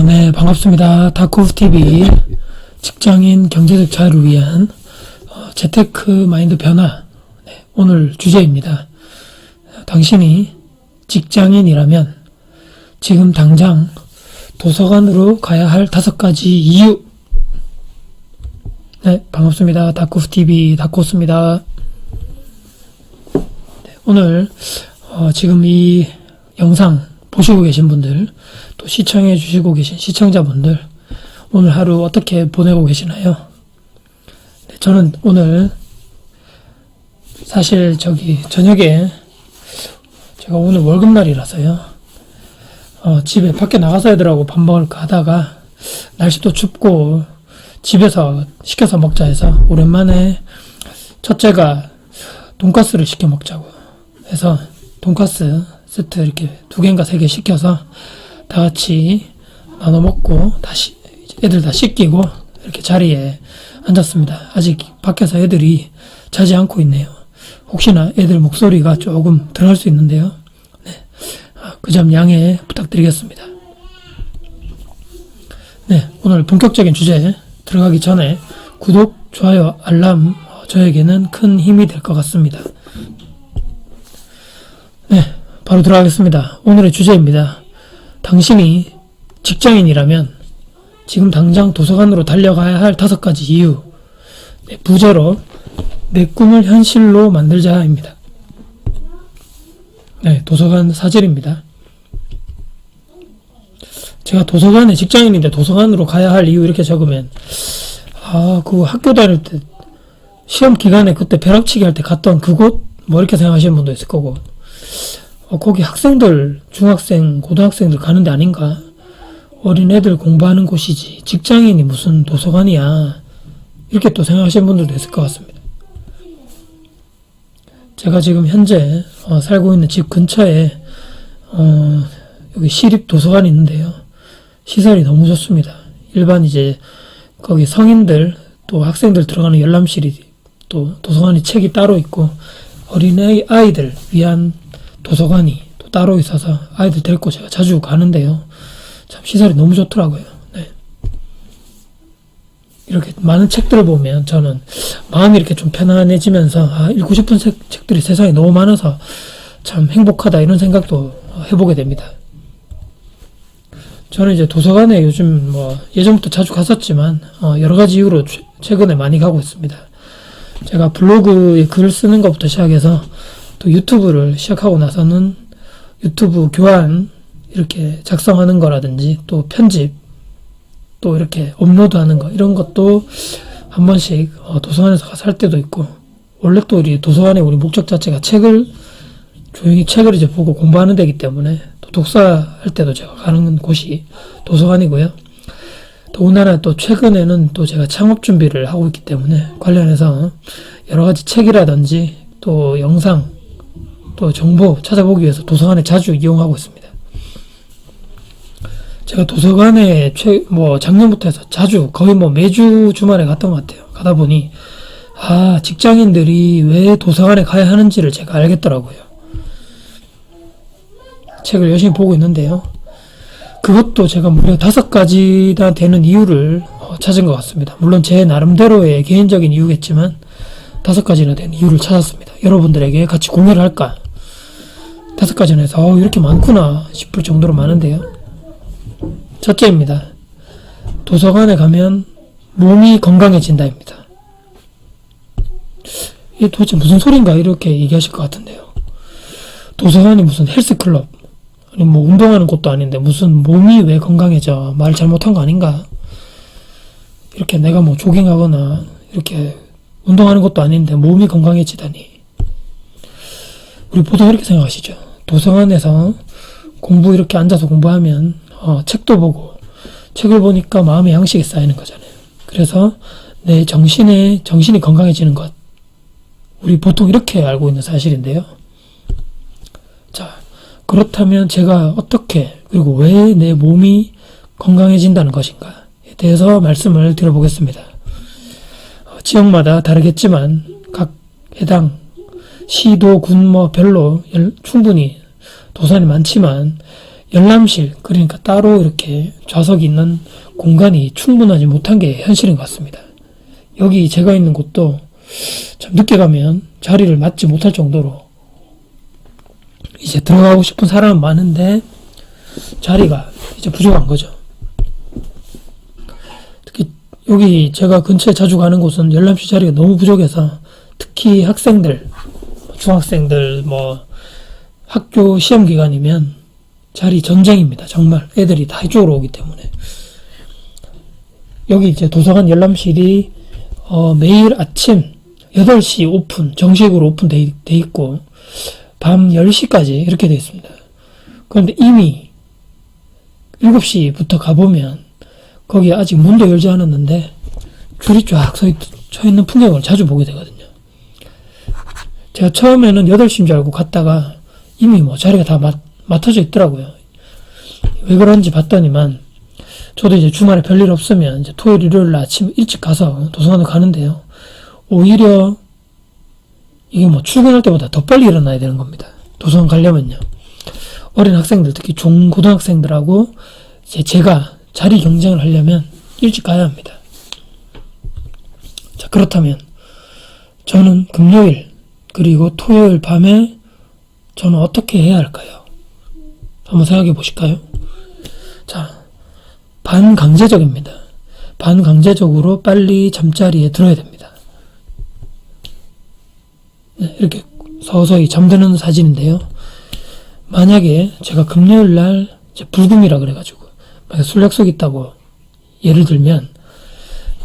네, 반갑습니다. 다크호스TV 직장인 경제적 자유를 위한 재테크 마인드 변화, 오늘 주제입니다. 당신이 직장인이라면 지금 당장 도서관으로 가야 할 5가지 이유. 네, 반갑습니다. 다크호스TV 다크호스입니다. 오늘 지금 이 영상 보시고 계신 분들, 또 시청해 주시고 계신 시청자분들, 오늘 하루 어떻게 보내고 계시나요? 네, 저는 오늘 사실 저녁에 제가 오늘 월급날이라서요, 집에 밖에 나가서 애들하고 밥 먹을까 하다가 날씨도 춥고 집에서 시켜서 먹자 해서 오랜만에 첫째가 돈가스를 시켜 먹자고 해서 돈가스 세트 이렇게 2개인가 3개 시켜서 다 같이 나눠 먹고 다시 애들 다 씻기고 이렇게 자리에 앉았습니다. 아직 밖에서 애들이 자지 않고 있네요. 혹시나 애들 목소리가 조금 들어갈 수 있는데요. 네, 그 점 양해 부탁드리겠습니다. 네, 오늘 본격적인 주제 들어가기 전에 구독, 좋아요, 알람 저에게는 큰 힘이 될 것 같습니다. 네, 바로 들어가겠습니다. 오늘의 주제입니다. 당신이 직장인이라면 지금 당장 도서관으로 달려가야 할 5가지 이유. 네, 부제로 내 꿈을 현실로 만들자입니다. 네, 도서관 사절입니다. 제가 도서관에 직장인인데 도서관으로 가야 할 이유 이렇게 적으면 그 학교 다닐 때 시험 기간에 그때 벼락치기 할 때 갔던 그곳 뭐 이렇게 생각하시는 분도 있을 거고, 거기 학생들, 중학생, 고등학생들 가는 데 아닌가? 어린애들 공부하는 곳이지 직장인이 무슨 도서관이야, 이렇게 또 생각하시는 분들도 있을 것 같습니다. 제가 지금 현재 살고 있는 집 근처에 여기 시립 도서관이 있는데요, 시설이 너무 좋습니다. 일반 이제 거기 성인들 또 학생들 들어가는 열람실이 또 도서관이 책이 따로 있고, 어린애 아이들 위한 도서관이 또 따로 있어서 아이들 데리고 제가 자주 가는데요, 참 시설이 너무 좋더라고요. 네. 이렇게 많은 책들을 보면 저는 마음이 이렇게 좀 편안해지면서 읽고 싶은 책들이 세상에 너무 많아서 참 행복하다, 이런 생각도 해보게 됩니다. 저는 이제 도서관에 요즘 예전부터 자주 갔었지만 여러 가지 이유로 최근에 많이 가고 있습니다. 제가 블로그에 글 쓰는 것부터 시작해서 또 유튜브를 시작하고 나서는 유튜브 교환 이렇게 작성하는 거라든지 또 편집 또 이렇게 업로드하는 거, 이런 것도 한 번씩 도서관에서 가서 할 때도 있고, 원래 또 우리 도서관의 우리 목적 자체가 조용히 책을 이제 보고 공부하는 데이기 때문에 또 독서할 때도 제가 가는 곳이 도서관이고요. 더군다나 또 최근에는 또 제가 창업 준비를 하고 있기 때문에 관련해서 여러 가지 책이라든지 또 영상 또 정보 찾아보기 위해서 도서관에 자주 이용하고 있습니다. 제가 도서관에 작년부터 해서 자주 거의 매주 주말에 갔던 것 같아요. 가다 보니 직장인들이 왜 도서관에 가야 하는지를 제가 알겠더라고요. 책을 열심히 보고 있는데요, 그것도 제가 무려 5가지나 되는 이유를 찾은 것 같습니다. 물론 제 나름대로의 개인적인 이유겠지만 5가지나 되는 이유를 찾았습니다. 여러분들에게 같이 공유를 할까? 5가지나 해서 이렇게 많구나 싶을 정도로 많은데요. 첫째입니다. 도서관에 가면 몸이 건강해진다입니다. 이게 도대체 무슨 소린가 이렇게 얘기하실 것 같은데요. 도서관이 무슨 헬스클럽, 아니 운동하는 곳도 아닌데 무슨 몸이 왜 건강해져? 말 잘못한 거 아닌가? 이렇게 내가 조깅하거나 이렇게 운동하는 것도 아닌데 몸이 건강해지다니. 우리 보통 이렇게 생각하시죠. 도서관에서 이렇게 앉아서 공부하면 책도 보고, 책을 보니까 마음의 양식이 쌓이는 거잖아요. 그래서 내 정신이 건강해지는 것, 우리 보통 이렇게 알고 있는 사실인데요. 자, 그렇다면 제가 어떻게, 그리고 왜 내 몸이 건강해진다는 것인가에 대해서 말씀을 드려보겠습니다. 지역마다 다르겠지만 각 해당 시도, 군, 별로 충분히 도산이 많지만 열람실, 그러니까 따로 이렇게 좌석이 있는 공간이 충분하지 못한 게 현실인 것 같습니다. 여기 제가 있는 곳도 참 늦게 가면 자리를 맞지 못할 정도로 이제 들어가고 싶은 사람은 많은데 자리가 이제 부족한 거죠. 특히 여기 제가 근처에 자주 가는 곳은 열람실 자리가 너무 부족해서 특히 학생들, 중학생들, 학교 시험 기간이면 자리 전쟁입니다. 정말 애들이 다 이쪽으로 오기 때문에. 여기 이제 도서관 열람실이 매일 아침 8시 오픈, 정식으로 오픈돼 있고 밤 10시까지 이렇게 돼 있습니다. 그런데 이미 7시부터 가보면 거기 아직 문도 열지 않았는데 줄이 쫙 서 있는 풍경을 자주 보게 되거든요. 제가 처음에는 8시인 줄 알고 갔다가 이미 자리가 다 맡아져 있더라고요. 왜 그런지 봤더니만 저도 이제 주말에 별일 없으면 이제 토요일, 일요일 아침 일찍 가서 도서관을 가는데요. 오히려 이게 출근할 때보다 더 빨리 일어나야 되는 겁니다. 도서관 가려면요. 어린 학생들, 특히 중고등학생들하고 제가 자리 경쟁을 하려면 일찍 가야 합니다. 자, 그렇다면 저는 금요일 그리고 토요일 밤에 저는 어떻게 해야 할까요? 한번 생각해 보실까요? 자, 반강제적입니다. 반강제적으로 빨리 잠자리에 들어야 됩니다. 네, 이렇게 서서히 잠드는 사진인데요. 만약에 제가 금요일날 불금이라 그래가지고 술 약속 있다고 예를 들면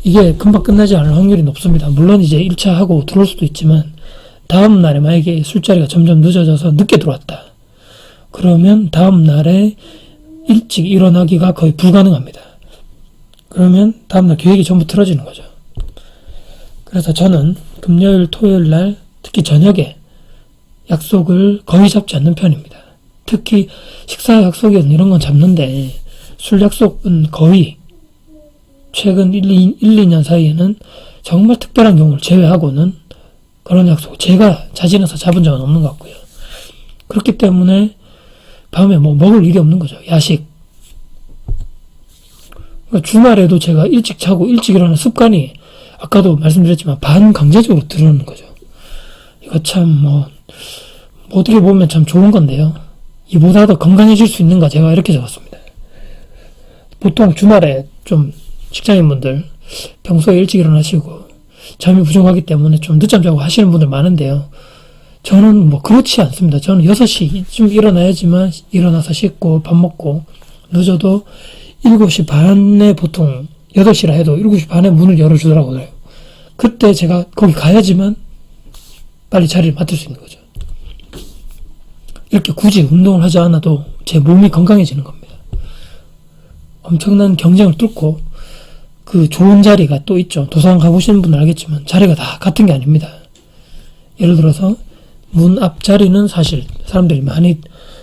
이게 금방 끝나지 않을 확률이 높습니다. 물론 이제 1차 하고 들어올 수도 있지만 다음날에 만약에 술자리가 점점 늦어져서 늦게 들어왔다. 그러면 다음날에 일찍 일어나기가 거의 불가능합니다. 그러면 다음날 계획이 전부 틀어지는 거죠. 그래서 저는 금요일, 토요일날 특히 저녁에 약속을 거의 잡지 않는 편입니다. 특히 식사 약속이든 이런 건 잡는데 술 약속은 거의 최근 2년 사이에는 정말 특별한 경우를 제외하고는 그런 약속 제가 자진해서 잡은 적은 없는 것 같고요. 그렇기 때문에 밤에 먹을 일이 없는 거죠. 야식. 그러니까 주말에도 제가 일찍 자고 일찍 일어나는 습관이 아까도 말씀드렸지만 반강제적으로 들어오는 거죠. 이거 참 어떻게 보면 참 좋은 건데요. 이보다 더 건강해질 수 있는가 제가 이렇게 적었습니다. 보통 주말에 좀 직장인분들 평소에 일찍 일어나시고 잠이 부족하기 때문에 좀 늦잠 자고 하시는 분들 많은데요. 저는 그렇지 않습니다. 저는 6시쯤 일어나야지만 일어나서 씻고 밥 먹고 늦어도 7시 반에 보통 8시라 해도 7시 반에 문을 열어주더라고요. 그때 제가 거기 가야지만 빨리 자리를 맡을 수 있는 거죠. 이렇게 굳이 운동을 하지 않아도 제 몸이 건강해지는 겁니다. 엄청난 경쟁을 뚫고 그 좋은 자리가 또 있죠. 도서관 가보시는 분은 알겠지만 자리가 다 같은 게 아닙니다. 예를 들어서 문 앞 자리는 사실 사람들이 많이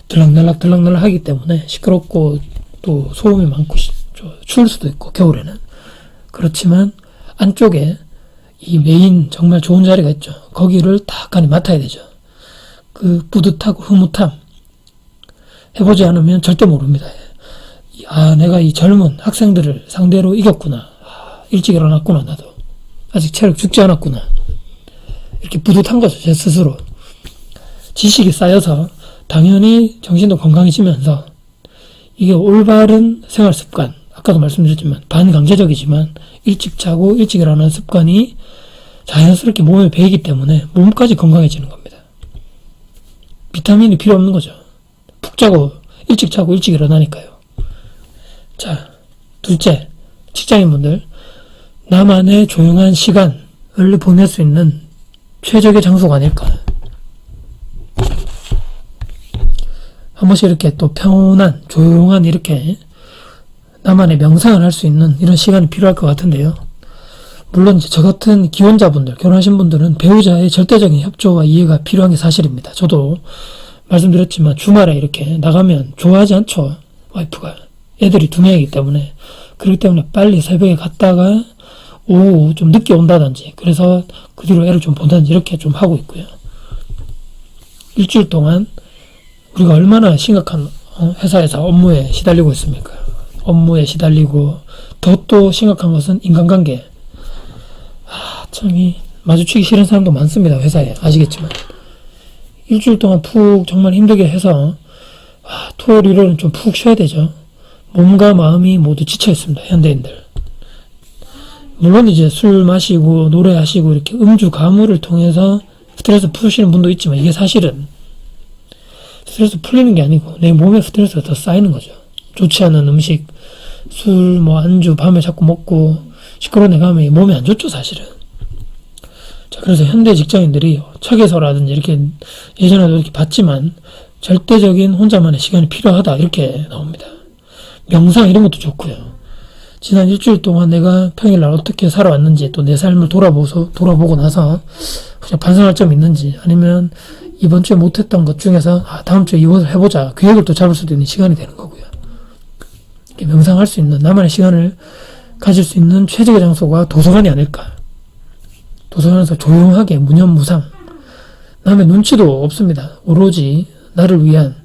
들락날락 하기 때문에 시끄럽고 또 소음이 많고 추울 수도 있고 겨울에는 그렇지만 안쪽에 이 메인 정말 좋은 자리가 있죠. 거기를 다 간이 맡아야 되죠. 그 뿌듯하고 흐뭇함 해보지 않으면 절대 모릅니다. 내가 이 젊은 학생들을 상대로 이겼구나. 일찍 일어났구나. 나도 아직 체력 죽지 않았구나. 이렇게 뿌듯한 거죠. 제 스스로. 지식이 쌓여서 당연히 정신도 건강해지면서 이게 올바른 생활 습관, 아까도 말씀드렸지만 반강제적이지만 일찍 자고 일찍 일어나는 습관이 자연스럽게 몸에 배이기 때문에 몸까지 건강해지는 겁니다. 비타민이 필요 없는 거죠. 푹 자고 일찍 일어나니까요. 자, 둘째, 직장인분들 나만의 조용한 시간을 보낼 수 있는 최적의 장소가 아닐까. 한 번씩 이렇게 또 평온한, 조용한 이렇게 나만의 명상을 할 수 있는 이런 시간이 필요할 것 같은데요. 물론 이제 저 같은 기혼자분들, 결혼하신 분들은 배우자의 절대적인 협조와 이해가 필요한 게 사실입니다. 저도 말씀드렸지만 주말에 이렇게 나가면 좋아하지 않죠. 와이프가. 애들이 2명이기 때문에 그렇기 때문에 빨리 새벽에 갔다가 오후 좀 늦게 온다든지, 그래서 그 뒤로 애를 좀 본다든지 이렇게 좀 하고 있고요. 일주일 동안 우리가 얼마나 심각한 회사에서 업무에 시달리고 있습니까? 업무에 시달리고, 더 또 심각한 것은 인간관계. 참 마주치기 싫은 사람도 많습니다. 회사에. 아시겠지만. 일주일 동안 푹 정말 힘들게 해서 토요일 일요일은 좀 푹 쉬어야 되죠. 몸과 마음이 모두 지쳐 있습니다. 현대인들. 물론 이제 술 마시고 노래하시고 이렇게 음주 가무를 통해서 스트레스 푸시는 분도 있지만, 이게 사실은 스트레스 풀리는 게 아니고 내 몸에 스트레스가 더 쌓이는 거죠. 좋지 않은 음식, 술, 안주 밤에 자꾸 먹고 시끄러운 애 가면 몸에 안 좋죠, 사실은. 자, 그래서 현대 직장인들이 책에서라든지 이렇게 예전에도 이렇게 봤지만 절대적인 혼자만의 시간이 필요하다, 이렇게 나옵니다. 명상 이런 것도 좋고요. 지난 일주일 동안 내가 평일날 어떻게 살아왔는지, 또 내 삶을 돌아보고 나서 그냥 반성할 점이 있는지, 아니면 이번 주에 못했던 것 중에서 다음 주에 이것을 해보자, 계획을 또 잡을 수도 있는 시간이 되는 거고요. 이렇게 명상할 수 있는, 나만의 시간을 가질 수 있는 최적의 장소가 도서관이 아닐까. 도서관에서 조용하게 무념무상, 남의 눈치도 없습니다. 오로지 나를 위한,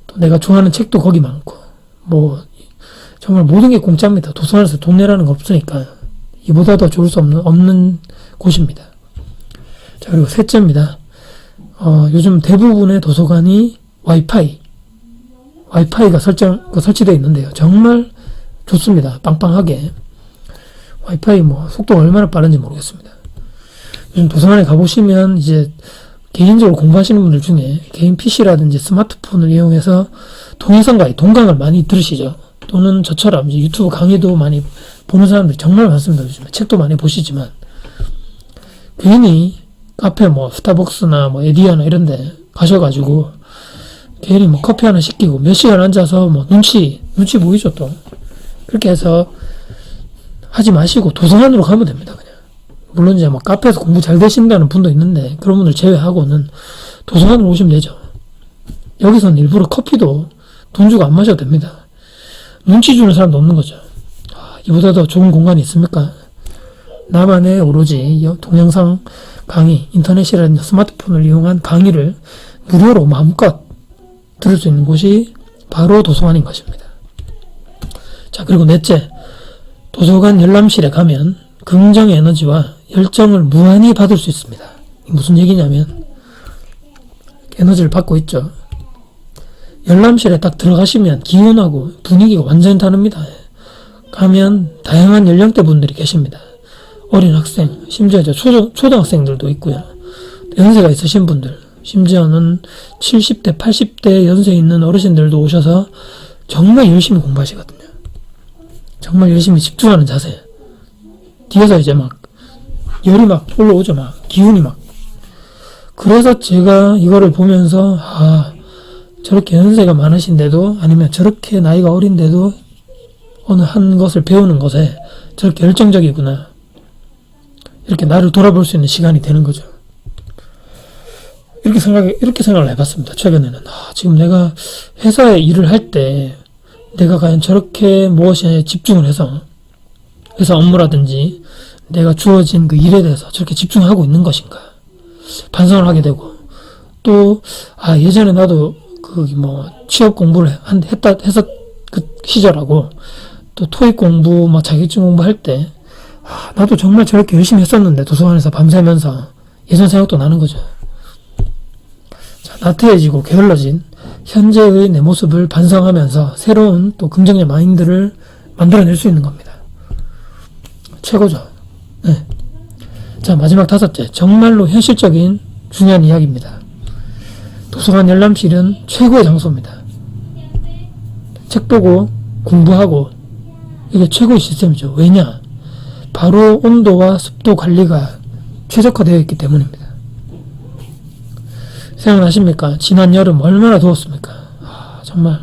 또 내가 좋아하는 책도 거기 많고, 정말 모든 게 공짜입니다. 도서관에서 돈 내라는 거 없으니까. 이보다 더 좋을 수 없는 곳입니다. 자, 그리고 셋째입니다. 요즘 대부분의 도서관이 와이파이가 설치되어 있는데요. 정말 좋습니다. 빵빵하게. 와이파이 속도가 얼마나 빠른지 모르겠습니다. 요즘 도서관에 가보시면 이제 개인적으로 공부하시는 분들 중에 개인 PC라든지 스마트폰을 이용해서 동영상 강의, 동강을 많이 들으시죠. 또는 저처럼 이제 유튜브 강의도 많이 보는 사람들이 정말 많습니다. 요즘에 책도 많이 보시지만, 괜히 카페 스타벅스나 에디아나 이런 데 가셔가지고 괜히 커피 하나 시키고 몇 시간 앉아서 눈치 보이죠. 또 그렇게 해서 하지 마시고 도서관으로 가면 됩니다. 그냥. 물론 이제 카페에서 공부 잘 되신다는 분도 있는데, 그런 분들 제외하고는 도서관으로 오시면 되죠. 여기서는 일부러 커피도 돈 주고 안 마셔도 됩니다. 눈치 주는 사람도 없는 거죠. 이보다 더 좋은 공간이 있습니까? 나만의 오로지 동영상 강의, 인터넷이라든지 스마트폰을 이용한 강의를 무료로 마음껏 들을 수 있는 곳이 바로 도서관인 것입니다. 자, 그리고 넷째, 도서관 열람실에 가면 긍정의 에너지와 열정을 무한히 받을 수 있습니다. 무슨 얘기냐면, 에너지를 받고 있죠. 열람실에 딱 들어가시면 기운하고 분위기가 완전히 다릅니다. 가면 다양한 연령대 분들이 계십니다. 어린 학생, 심지어 이제 초등학생들도 있고요. 연세가 있으신 분들, 심지어는 70대, 80대 연세 있는 어르신들도 오셔서 정말 열심히 공부하시거든요. 정말 열심히 집중하는 자세. 뒤에서 이제 열이 올라오죠. 기운이 그래서 제가 이거를 보면서, 저렇게 연세가 많으신데도, 아니면 저렇게 나이가 어린데도 어느 한 것을 배우는 것에 저렇게 열정적이구나. 이렇게 나를 돌아볼 수 있는 시간이 되는 거죠. 이렇게 생각을 해봤습니다. 최근에는. 지금 내가 회사에 일을 할 때 내가 과연 저렇게 무엇에 집중을 해서 회사 업무라든지 내가 주어진 그 일에 대해서 저렇게 집중하고 있는 것인가. 반성을 하게 되고, 또 예전에 나도 취업 공부를 해서 그 시절하고, 또 토익 공부, 자격증 공부할 때, 나도 정말 저렇게 열심히 했었는데, 도서관에서 밤새면서 예전 생각도 나는 거죠. 자, 나태해지고 게을러진 현재의 내 모습을 반성하면서 새로운 또 긍정의 마인드를 만들어낼 수 있는 겁니다. 최고죠. 네. 자, 마지막 다섯째, 정말로 현실적인 중요한 이야기입니다. 도서관 열람실은 최고의 장소입니다. 책 보고 공부하고, 이게 최고의 시스템이죠. 왜냐? 바로 온도와 습도 관리가 최적화되어 있기 때문입니다. 생각나십니까? 지난 여름 얼마나 더웠습니까? 정말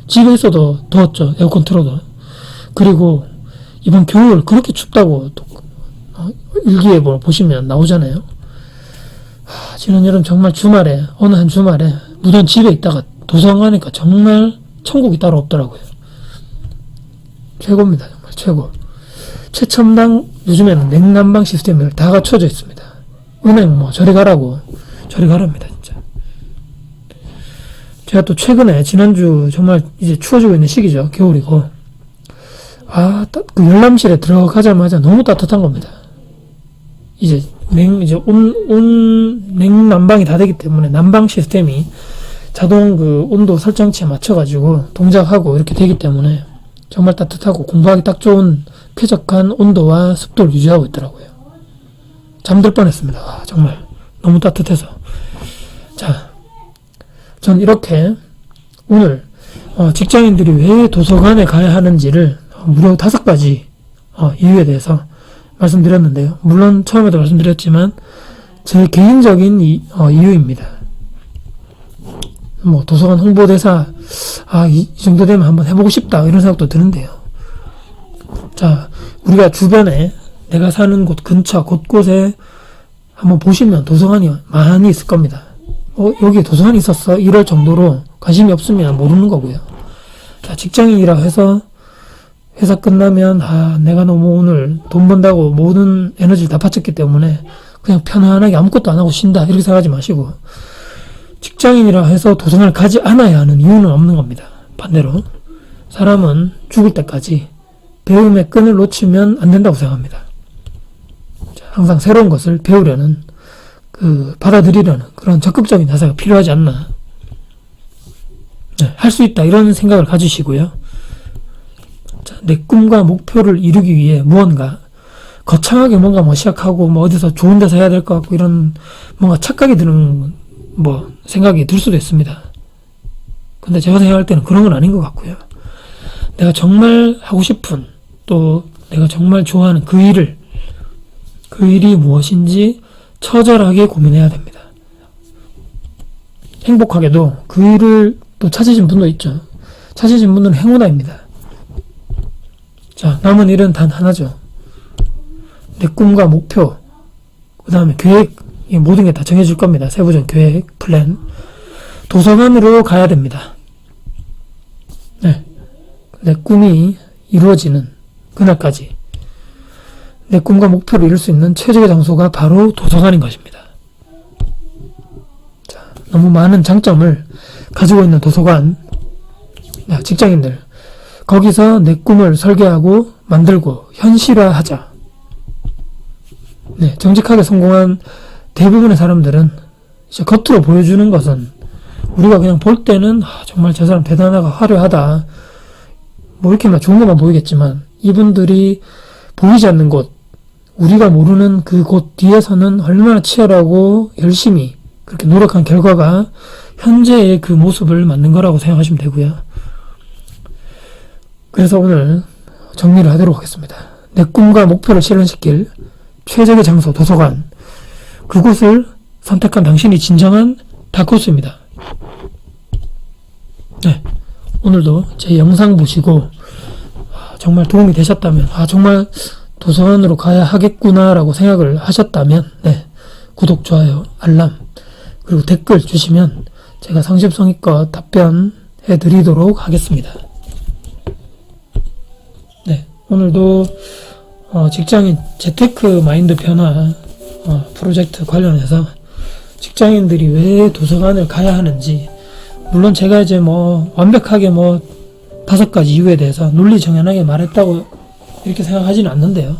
집에 있어도 더웠죠. 에어컨 틀어도. 그리고 이번 겨울 그렇게 춥다고 또 일기에 보시면 나오잖아요. 지난 여름 정말 어느 한 주말에 무전 집에 있다가 도서관 가니까 정말 천국이 따로 없더라고요. 최고입니다. 정말 최고. 최첨단 요즘에는 냉난방 시스템을 다 갖춰져 있습니다. 은행 뭐 저리 가라고 저리 가랍니다 진짜. 제가 또 최근에 지난주 정말 이제 추워지고 있는 시기죠. 겨울이고 그 열람실에 들어가자마자 너무 따뜻한 겁니다. 이제 냉난방이 다 되기 때문에 난방 시스템이 자동 그 온도 설정치에 맞춰가지고 동작하고 이렇게 되기 때문에 정말 따뜻하고 공부하기 딱 좋은 쾌적한 온도와 습도를 유지하고 있더라고요. 잠들 뻔했습니다. 정말 너무 따뜻해서. 자, 전 이렇게 오늘 직장인들이 왜 도서관에 가야 하는지를 무려 5가지 이유에 대해서 말씀드렸는데요. 물론 처음에도 말씀드렸지만 제 개인적인 이유입니다. 뭐 도서관 홍보대사 이 정도 되면 한번 해보고 싶다 이런 생각도 드는데요. 자, 우리가 주변에 내가 사는 곳 근처 곳곳에 한번 보시면 도서관이 많이 있을 겁니다. 여기 도서관이 있었어 이럴 정도로 관심이 없으면 모르는 거고요. 자, 직장인이라 해서 회사 끝나면 내가 너무 오늘 돈 번다고 모든 에너지를 다 바쳤기 때문에 그냥 편안하게 아무것도 안 하고 쉰다 이렇게 생각하지 마시고, 직장인이라 해서 도서관을 가지 않아야 하는 이유는 없는 겁니다. 반대로 사람은 죽을 때까지 배움의 끈을 놓치면 안 된다고 생각합니다. 항상 새로운 것을 배우려는 받아들이려는 그런 적극적인 자세가 필요하지 않나. 할 수 있다 이런 생각을 가지시고요. 자, 내 꿈과 목표를 이루기 위해 무언가 거창하게 뭔가 시작하고 어디서 좋은 데서 해야 될 것 같고 이런 뭔가 착각이 드는 생각이 들 수도 있습니다. 근데 제가 생각할 때는 그런 건 아닌 것 같고요. 내가 정말 하고 싶은 또 내가 정말 좋아하는 그 일이 무엇인지 처절하게 고민해야 됩니다. 행복하게도 그 일을 또 찾으신 분도 있죠. 찾으신 분들은 행운아입니다. 자, 남은 일은 단 하나죠. 내 꿈과 목표, 그 다음에 계획, 이 모든 게 다 정해질 겁니다. 세부적 계획, 플랜. 도서관으로 가야 됩니다. 네. 내 꿈이 이루어지는 그날까지 내 꿈과 목표를 이룰 수 있는 최적의 장소가 바로 도서관인 것입니다. 자, 너무 많은 장점을 가지고 있는 도서관. 직장인들, 거기서 내 꿈을 설계하고 만들고 현실화하자. 네, 정직하게 성공한 대부분의 사람들은 이제 겉으로 보여주는 것은 우리가 그냥 볼 때는 정말 저 사람 대단하다, 화려하다, 이렇게 좋은 것만 보이겠지만 이분들이 보이지 않는 곳, 우리가 모르는 그 곳 뒤에서는 얼마나 치열하고 열심히 그렇게 노력한 결과가 현재의 그 모습을 만든 거라고 생각하시면 되고요. 그래서 오늘 정리를 하도록 하겠습니다. 내 꿈과 목표를 실현시킬 최적의 장소 도서관, 그곳을 선택한 당신이 진정한 다크호스입니다. 네, 오늘도 제 영상 보시고 정말 도움이 되셨다면 정말 도서관으로 가야 하겠구나 라고 생각을 하셨다면 구독, 좋아요, 알람 그리고 댓글 주시면 제가 성심성의껏 답변해 드리도록 하겠습니다. 네, 오늘도 직장인 재테크 마인드 변화 프로젝트 관련해서 직장인들이 왜 도서관을 가야 하는지, 물론 제가 이제 완벽하게 5가지 이유에 대해서 논리정연하게 말했다고 이렇게 생각하지는 않는데요.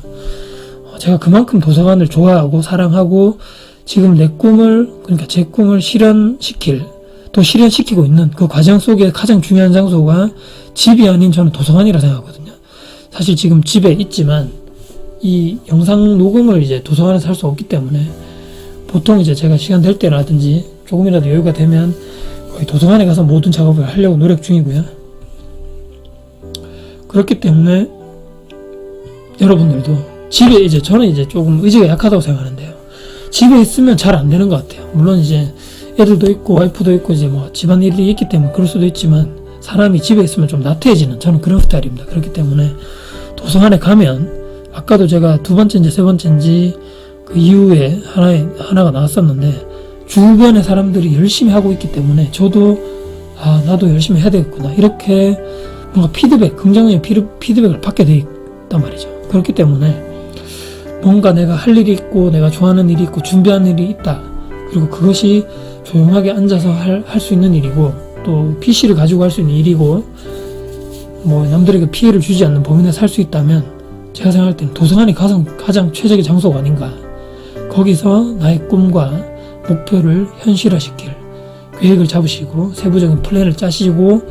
제가 그만큼 도서관을 좋아하고 사랑하고 지금 내 꿈을, 그러니까 제 꿈을 또 실현시키고 있는 그 과정 속에 가장 중요한 장소가 집이 아닌 저는 도서관이라 생각하거든요. 사실 지금 집에 있지만 이 영상 녹음을 이제 도서관에서 할 수 없기 때문에 보통 이제 제가 시간 될 때라든지 조금이라도 여유가 되면 거의 도서관에 가서 모든 작업을 하려고 노력 중이고요. 그렇기 때문에 여러분들도 집에 저는 조금 의지가 약하다고 생각하는데요. 집에 있으면 잘 안 되는 것 같아요. 물론 이제 애들도 있고 와이프도 있고 집안일이 있기 때문에 그럴 수도 있지만 사람이 집에 있으면 좀 나태해지는, 저는 그런 스타일입니다. 그렇기 때문에 도서관에 가면, 아까도 제가 2번째인지 3번째인지 그 이후에 하나가 나왔었는데, 주변의 사람들이 열심히 하고 있기 때문에 저도 나도 열심히 해야 되겠구나 이렇게 뭔가 긍정적인 피드백을 받게 돼 있단 말이죠. 그렇기 때문에 뭔가 내가 할 일이 있고 내가 좋아하는 일이 있고 준비한 일이 있다. 그리고 그것이 조용하게 앉아서 할 수 있는 일이고 또 PC를 가지고 할 수 있는 일이고 뭐 남들에게 피해를 주지 않는 범위 내에서 할 수 있다면 제가 생각할 때는 도서관이 가장 최적의 장소가 아닌가. 거기서 나의 꿈과 목표를 현실화시킬 계획을 잡으시고 세부적인 플랜을 짜시고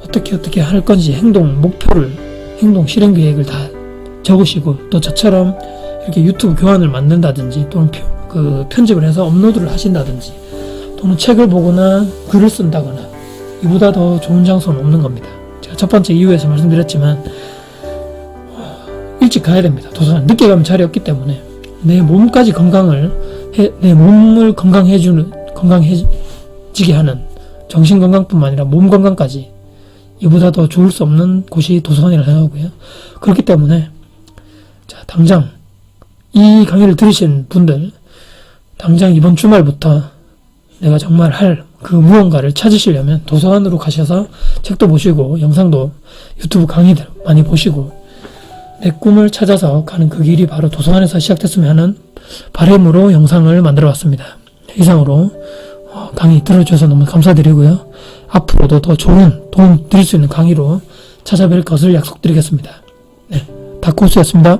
어떻게 할 건지 행동 실행 계획을 다 적으시고 또 저처럼 이렇게 유튜브 교환을 만든다든지 또는 편집을 해서 업로드를 하신다든지 또는 책을 보거나 글을 쓴다거나 이보다 더 좋은 장소는 없는 겁니다. 제가 첫 번째 이유에서 말씀드렸지만 일찍 가야 됩니다. 도서관 늦게 가면 자리 없기 때문에 내 몸을 건강해지게 하는 정신 건강뿐만 아니라 몸 건강까지 이보다 더 좋을 수 없는 곳이 도서관이라고 생각하고요. 그렇기 때문에 자, 당장 이 강의를 들으신 분들 당장 이번 주말부터 내가 정말 할 그 무언가를 찾으시려면 도서관으로 가셔서 책도 보시고 영상도 유튜브 강의들 많이 보시고 내 꿈을 찾아서 가는 그 길이 바로 도서관에서 시작됐으면 하는 바람으로 영상을 만들어 봤습니다. 이상으로 강의 들어주셔서 너무 감사드리고요. 앞으로도 더 좋은 도움 드릴 수 있는 강의로 찾아뵐 것을 약속드리겠습니다. 네, 다코스였습니다.